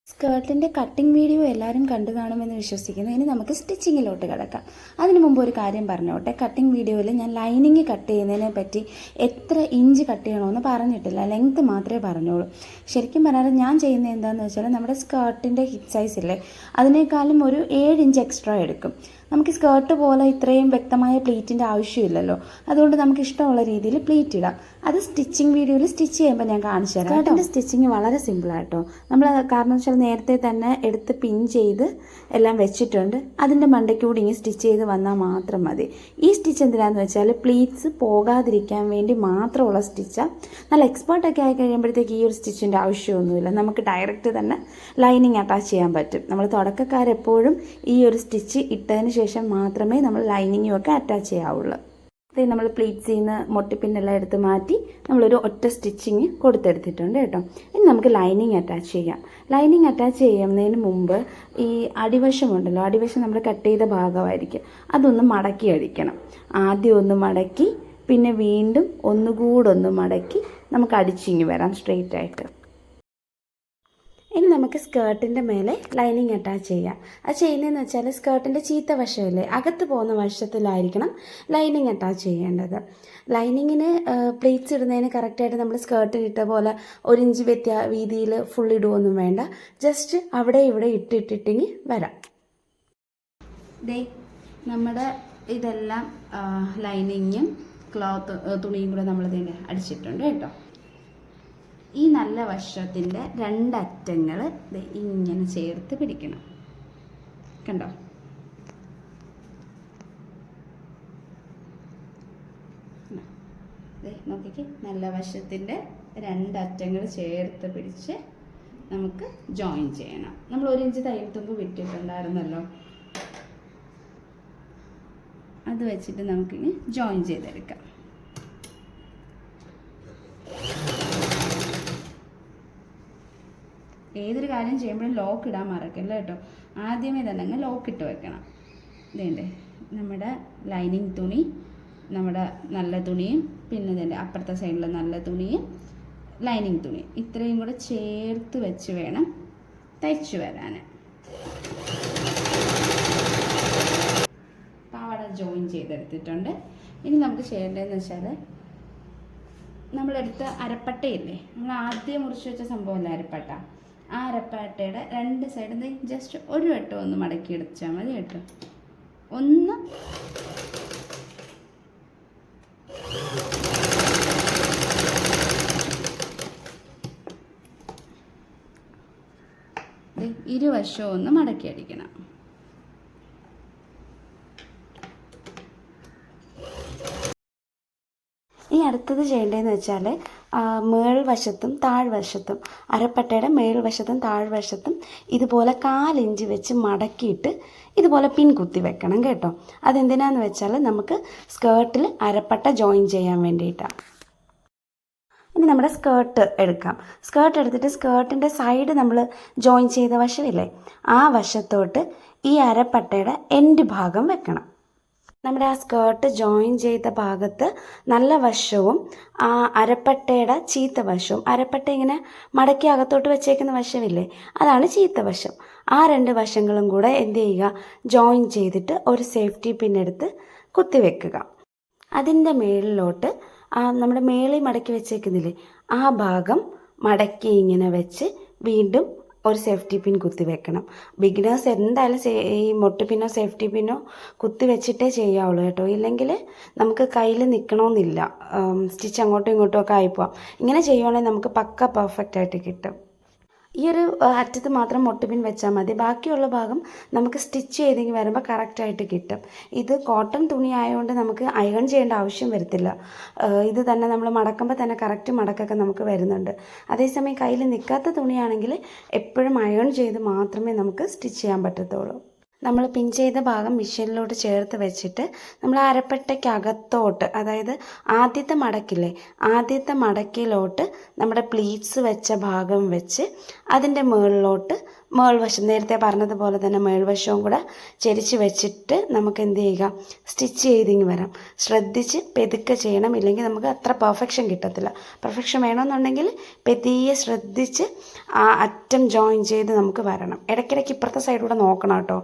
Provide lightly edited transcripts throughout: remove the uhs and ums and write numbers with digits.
സ്കേർട്ടിൻ്റെ cutting video എല്ലാവരും കണ്ടു കാണുമെന്ന് വിശ്വസിക്കുന്നു. ഇനി നമുക്ക് സ്റ്റിച്ചിങ്ങിലോട്ട് കിടക്കാം. അതിന് മുമ്പ് ഒരു കാര്യം പറഞ്ഞോട്ടെ. കട്ടിംഗ് വീഡിയോയിൽ ഞാൻ ലൈനിങ് കട്ട് ചെയ്യുന്നതിനെ പറ്റി എത്ര ഇഞ്ച് കട്ട് ചെയ്യണമെന്ന് പറഞ്ഞിട്ടില്ല, ലെങ്ത്ത് മാത്രമേ പറഞ്ഞോളൂ. ശരിക്കും പറഞ്ഞാൽ ഞാൻ ചെയ്യുന്നത് എന്താണെന്ന് വെച്ചാൽ നമ്മുടെ സ്കേർട്ടിൻ്റെ ഹിപ്പ് സൈസ് ഇല്ലേ, അതിനേക്കാളും ഒരു 7 ഇഞ്ച് എക്സ്ട്രാ എടുക്കും. നമുക്ക് സ്കേർട്ട് പോലെ ഇത്രയും വ്യക്തമായ പ്ലീറ്റിൻ്റെ ആവശ്യമില്ലല്ലോ, അതുകൊണ്ട് നമുക്ക് ഇഷ്ടമുള്ള രീതിയിൽ പ്ലീറ്റ് ഇടാം. അത് സ്റ്റിച്ചിങ് വീഡിയോയിൽ സ്റ്റിച്ച് ചെയ്യുമ്പോൾ ഞാൻ കാണിച്ചു തരാം. സ്കേർട്ടിൻ്റെ സ്റ്റിച്ചിങ് വളരെ സിമ്പിളാട്ടോ. നമ്മൾ കാരണം വെച്ചാൽ നേരത്തെ തന്നെ എടുത്ത് പിൻ ചെയ്ത് എല്ലാം വെച്ചിട്ടുണ്ട്. അതിൻ്റെ മണ്ടയ്ക്കൂടി ഇങ്ങനെ സ്റ്റിച്ച് ചെയ്ത് വന്നാൽ മാത്രം മതി. ഈ സ്റ്റിച്ച് എന്തിനാണെന്ന് വെച്ചാൽ പ്ലീറ്റ്സ് പോകാതിരിക്കാൻ വേണ്ടി മാത്രമുള്ള സ്റ്റിച്ചാണ്. നല്ല എക്സ്പേർട്ടൊക്കെ ആയി കഴിയുമ്പോഴത്തേക്ക് ഈ ഒരു സ്റ്റിച്ചിൻ്റെ ആവശ്യമൊന്നുമില്ല. നമുക്ക് ഡയറക്റ്റ് തന്നെ ലൈനിങ് അറ്റാച്ച് ചെയ്യാൻ പറ്റും. നമ്മൾ തുടക്കക്കാരെപ്പോഴും ഈ ഒരു സ്റ്റിച്ച് ഇട്ടതിന് ശേഷം മാത്രമേ നമ്മൾ ലൈനിങ്ങും ഒക്കെ അറ്റാച്ച് ചെയ്യാവുള്ളൂ. നമ്മൾ പ്ലീറ്റ്സിൽ നിന്ന് മൊട്ടിപ്പിന്നെല്ലാം എടുത്ത് മാറ്റി നമ്മളൊരു ഒറ്റ സ്റ്റിച്ചിങ് കൊടുത്തെടുത്തിട്ടുണ്ട് കേട്ടോ. ഇനി നമുക്ക് ലൈനിങ് അറ്റാച്ച് ചെയ്യാം. ലൈനിങ് അറ്റാച്ച് ചെയ്യുന്നതിന് മുമ്പ് ഈ അടിവശമുണ്ടല്ലോ, അടിവശം നമ്മൾ കട്ട് ചെയ്ത ഭാഗമായിരിക്കും, അതൊന്ന് മടക്കി അടിക്കണം. ആദ്യം ഒന്ന് മടക്കി പിന്നെ വീണ്ടും ഒന്നുകൂടെ ഒന്ന് മടക്കി നമുക്ക് അടിച്ചിങ്ങി വരാം സ്ട്രെയിറ്റ് ആയിട്ട്. ഇനി നമുക്ക് സ്കേർട്ടിൻ്റെ മേലെ ലൈനിങ് അറ്റാച്ച് ചെയ്യാം. അത് ചെയ്യുന്നതെന്ന് വെച്ചാൽ സ്കേർട്ടിൻ്റെ ചീത്ത വശമില്ലേ, അകത്ത് പോകുന്ന വശത്തിലായിരിക്കണം ലൈനിങ് അറ്റാച്ച് ചെയ്യേണ്ടത്. ലൈനിങ്ങിന് പ്ലേറ്റ്സ് ഇടുന്നതിന് കറക്റ്റായിട്ട് നമ്മൾ സ്കേർട്ടിന് ഇട്ട പോലെ 1 ഇഞ്ച് വീതിയിൽ ഫുൾ ഇടുകയൊന്നും വേണ്ട. ജസ്റ്റ് അവിടെ ഇവിടെ ഇട്ടിട്ടിങ്ങി വരാം. ദേ നമ്മുടെ ഇതെല്ലാം ലൈനിങ്ങും ക്ലോത്ത് തുണിയും കൂടെ നമ്മൾ ഇതിൻ്റെ അടിച്ചിട്ടുണ്ട് കേട്ടോ. ഈ നല്ല വശത്തിൻ്റെ 2 അറ്റങ്ങൾ ഇങ്ങനെ ചേർത്ത് പിടിക്കണം. കണ്ടോ? നോക്കിക്ക്, നല്ല വശത്തിൻ്റെ 2 അറ്റങ്ങൾ ചേർത്ത് പിടിച്ച് നമുക്ക് ജോയിൻ ചെയ്യണം. നമ്മൾ 1 ഇഞ്ച് തയ്യൽ തുമ്പ് വിട്ടിട്ടുണ്ടായിരുന്നല്ലോ, അത് വെച്ചിട്ട് നമുക്കിനി ജോയിൻ ചെയ്തെടുക്കാം. ഏതൊരു കാര്യം ചെയ്യുമ്പോഴും ലോക്ക് ഇടാൻ മറക്കല്ല കേട്ടോ. ആദ്യമേ തന്നെ അങ്ങ് ലോക്ക് ഇട്ട് വെക്കണം. ഇതേണ്ടേ നമ്മുടെ ലൈനിങ് തുണി, നമ്മുടെ നല്ല തുണിയും പിന്നെ ഇതിൻ്റെ അപ്പുറത്തെ സൈഡിലെ നല്ല തുണിയും ലൈനിങ് തുണി ഇത്രയും കൂടെ ചേർത്ത് വെച്ച് വേണം തയ്ച്ചു വരാൻ. പാവാട ജോയിൻ ചെയ്തെടുത്തിട്ടുണ്ട്. ഇനി നമുക്ക് ചെയ്യേണ്ടതെന്ന് വെച്ചാൽ നമ്മളെടുത്ത അരപ്പട്ടയില്ലേ, നമ്മൾ ആദ്യം മുറിച്ച് വെച്ച സംഭവമല്ലേ അരപ്പട്ട, ആ അരപ്പട്ടയുടെ 2 സൈഡിൽ ജസ്റ്റ് ഒരു വട്ടം ഒന്ന് മടക്കി എടുത്താൽ മതി കേട്ടോ. ഒന്ന് ഇരുവശവും ഒന്ന് മടക്കി അടിക്കണം. ഈ അടുത്തത് ചെയ്യേണ്ടതെന്ന് വെച്ചാൽ മേൾവശത്തും താഴ്വശത്തും അരപ്പട്ടയുടെ മേൽവശത്തും താഴ്വശത്തും ഇതുപോലെ 1/4 ഇഞ്ച് വെച്ച് മടക്കിയിട്ട് ഇതുപോലെ പിൻ കുത്തി വെക്കണം കേട്ടോ. അതെന്തിനാന്ന് വെച്ചാൽ നമുക്ക് സ്കേർട്ടിൽ അരപ്പട്ട ജോയിൻ ചെയ്യാൻ വേണ്ടിയിട്ടാണ്. ഇനി നമ്മുടെ സ്കേർട്ട് എടുക്കാം. സ്കേർട്ട് എടുത്തിട്ട് സ്കേർട്ടിൻ്റെ സൈഡ് നമ്മൾ ജോയിൻ ചെയ്ത വശമില്ലേ, ആ വശത്തോട്ട് ഈ അരപ്പട്ടയുടെ എൻഡ് ഭാഗം വെക്കണം. നമ്മുടെ ആ സ്കേർട്ട് ജോയിൻ ചെയ്ത ഭാഗത്ത് നല്ല വശവും ആ അരപ്പട്ടയുടെ ചീത്ത വശവും, അരപ്പട്ട ഇങ്ങനെ മടക്കി അകത്തോട്ട് വെച്ചേക്കുന്ന വശമില്ലേ, അതാണ് ചീത്ത വശം. ആ 2 വശങ്ങളും കൂടെ എന്ത് ചെയ്യുക, ജോയിൻ ചെയ്തിട്ട് ഒരു സേഫ്റ്റി പിന്നെടുത്ത് കുത്തി വെക്കുക. അതിൻ്റെ മേളിലോട്ട് നമ്മുടെ മേളിൽ മടക്കി വെച്ചേക്കുന്നില്ലേ, ആ ഭാഗം മടക്കി ഇങ്ങനെ വെച്ച് വീണ്ടും ഒരു സേഫ്റ്റി പിൻ കുത്തി വെക്കണം. ബിഗിനേഴ്സ് എന്തായാലും ഈ മൊട്ട് പിന്നോ സേഫ്റ്റി പിന്നോ കുത്തി വെച്ചിട്ടേ ചെയ്യാവുള്ളൂ കേട്ടോ. ഇല്ലെങ്കിൽ നമുക്ക് കയ്യിൽ നിൽക്കണമെന്നില്ല, സ്റ്റിച്ച് അങ്ങോട്ടും ഇങ്ങോട്ടും ഒക്കെ ആയിപ്പോവാം. ഇങ്ങനെ ചെയ്യുവാണെങ്കിൽ നമുക്ക് പക്ക പെർഫെക്റ്റ് ആയിട്ട് കിട്ടും. ഈ ഒരു അറ്റത്ത് മാത്രം മൊട്ടുപിൻ വെച്ചാൽ മതി, ബാക്കിയുള്ള ഭാഗം നമുക്ക് സ്റ്റിച്ച് ചെയ്തെങ്കിൽ വരുമ്പോൾ കറക്റ്റായിട്ട് കിട്ടും. ഇത് കോട്ടൺ തുണി ആയതുകൊണ്ട് നമുക്ക് അയൺ ചെയ്യേണ്ട ആവശ്യം വരത്തില്ല. ഇത് തന്നെ നമ്മൾ മടക്കുമ്പോൾ തന്നെ കറക്റ്റ് മടക്കൊക്കെ നമുക്ക് വരുന്നുണ്ട്. അതേസമയം കയ്യിൽ നിൽക്കാത്ത തുണിയാണെങ്കിൽ എപ്പോഴും അയൺ ചെയ്ത് മാത്രമേ നമുക്ക് സ്റ്റിച്ച് ചെയ്യാൻ പറ്റത്തുള്ളൂ. നമ്മൾ പിൻ ചെയ്ത ഭാഗം മെഷീനിലോട്ട് ചേർത്ത് വെച്ചിട്ട് നമ്മൾ അരപ്പട്ടയ്ക്കകത്തോട്ട്, അതായത് ആദ്യത്തെ മടക്കില്ലേ, ആദ്യത്തെ മടക്കിലോട്ട് നമ്മുടെ പ്ലീറ്റ്സ് വെച്ച ഭാഗം വെച്ച് അതിൻ്റെ മുകളിലോട്ട് മേൾവശം നേരത്തെ പറഞ്ഞതുപോലെ തന്നെ മേൾവശവും കൂടെ ചെരിച്ച് വെച്ചിട്ട് നമുക്ക് എന്ത് ചെയ്യുക, സ്റ്റിച്ച് ചെയ്തിങ്ങ് വരാം. ശ്രദ്ധിച്ച് പെതുക്കെ ചെയ്യണം, ഇല്ലെങ്കിൽ നമുക്ക് അത്ര പെർഫെക്ഷൻ കിട്ടത്തില്ല. പെർഫെക്ഷൻ വേണമെന്നുണ്ടെങ്കിൽ പെതിയെ ശ്രദ്ധിച്ച് ആ അറ്റം ജോയിൻ ചെയ്ത് നമുക്ക് വരണം. ഇടയ്ക്കിടയ്ക്ക് ഇപ്പുറത്തെ സൈഡിലൂടെ നോക്കണം കേട്ടോ,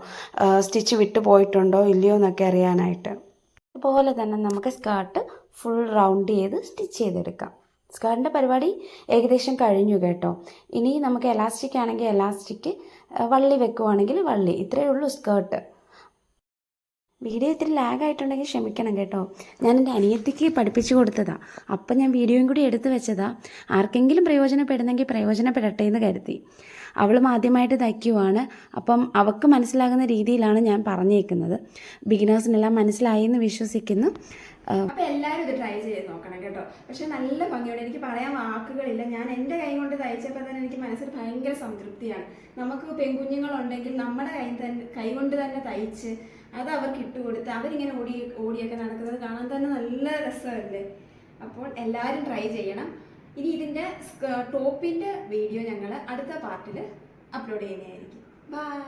സ്റ്റിച്ച് വിട്ടു പോയിട്ടുണ്ടോ ഇല്ലയോ എന്നൊക്കെ അറിയാനായിട്ട്. അതുപോലെ തന്നെ നമുക്ക് സ്കേർട്ട് ഫുൾ റൗണ്ട് ചെയ്ത് സ്റ്റിച്ച് ചെയ്തെടുക്കാം. സ്കേർട്ടിൻ്റെ പരിപാടി ഏകദേശം കഴിഞ്ഞു കേട്ടോ. ഇനി നമുക്ക് എലാസ്റ്റിക് ആണെങ്കിൽ എലാസ്റ്റിക്, വള്ളി വെക്കുവാണെങ്കിൽ വള്ളി, ഇത്രയേ ഉള്ളൂ സ്കേർട്ട്. വീഡിയോ ഇത്തിരി ലാഗായിട്ടുണ്ടെങ്കിൽ ക്ഷമിക്കണം കേട്ടോ. ഞാൻ എൻ്റെ അനിയത്തിക്ക് പഠിപ്പിച്ചു കൊടുത്തതാണ്, അപ്പം ഞാൻ വീഡിയോയും കൂടി എടുത്തു വെച്ചതാണ്. ആർക്കെങ്കിലും പ്രയോജനപ്പെടുന്നെങ്കിൽ പ്രയോജനപ്പെടട്ടെ എന്ന് കരുതി. അവളും ആദ്യമായിട്ട് തയ്ക്കുവാണ്, അപ്പം അവൾക്ക് മനസ്സിലാകുന്ന രീതിയിലാണ് ഞാൻ പറഞ്ഞേക്കുന്നത്. ബിഗിനേഴ്സിനെല്ലാം മനസ്സിലായി എന്ന് വിശ്വസിക്കുന്നു. അപ്പോൾ എല്ലാവരും ഇത് ട്രൈ ചെയ്ത് നോക്കണം കേട്ടോ. പക്ഷെ നല്ല ഭംഗിയുണ്ട്, എനിക്ക് പറയാൻ വാക്കുകളില്ല. ഞാൻ എൻ്റെ കൈ കൊണ്ട് തയ്ച്ചപ്പോൾ തന്നെ എനിക്ക് മനസ്സിൽ ഭയങ്കര സംതൃപ്തിയാണ്. നമുക്ക് പെൺകുഞ്ഞുങ്ങളുണ്ടെങ്കിൽ നമ്മുടെ കൈ കൊണ്ട് തന്നെ തയ്ച്ച് അത് അവർക്ക് ഇട്ടുകൊടുത്ത് അവരിങ്ങനെ ഓടിയൊക്കെ നടക്കുന്നത് കാണാൻ തന്നെ നല്ല രസമല്ലേ. അപ്പോൾ എല്ലാവരും ട്രൈ ചെയ്യണം. ഇനി ഇതിൻ്റെ ടോപ്പിൻ്റെ വീഡിയോ ഞങ്ങൾ അടുത്ത പാർട്ടിൽ അപ്ലോഡ് ചെയ്യുന്നതായിരിക്കും. ബൈ.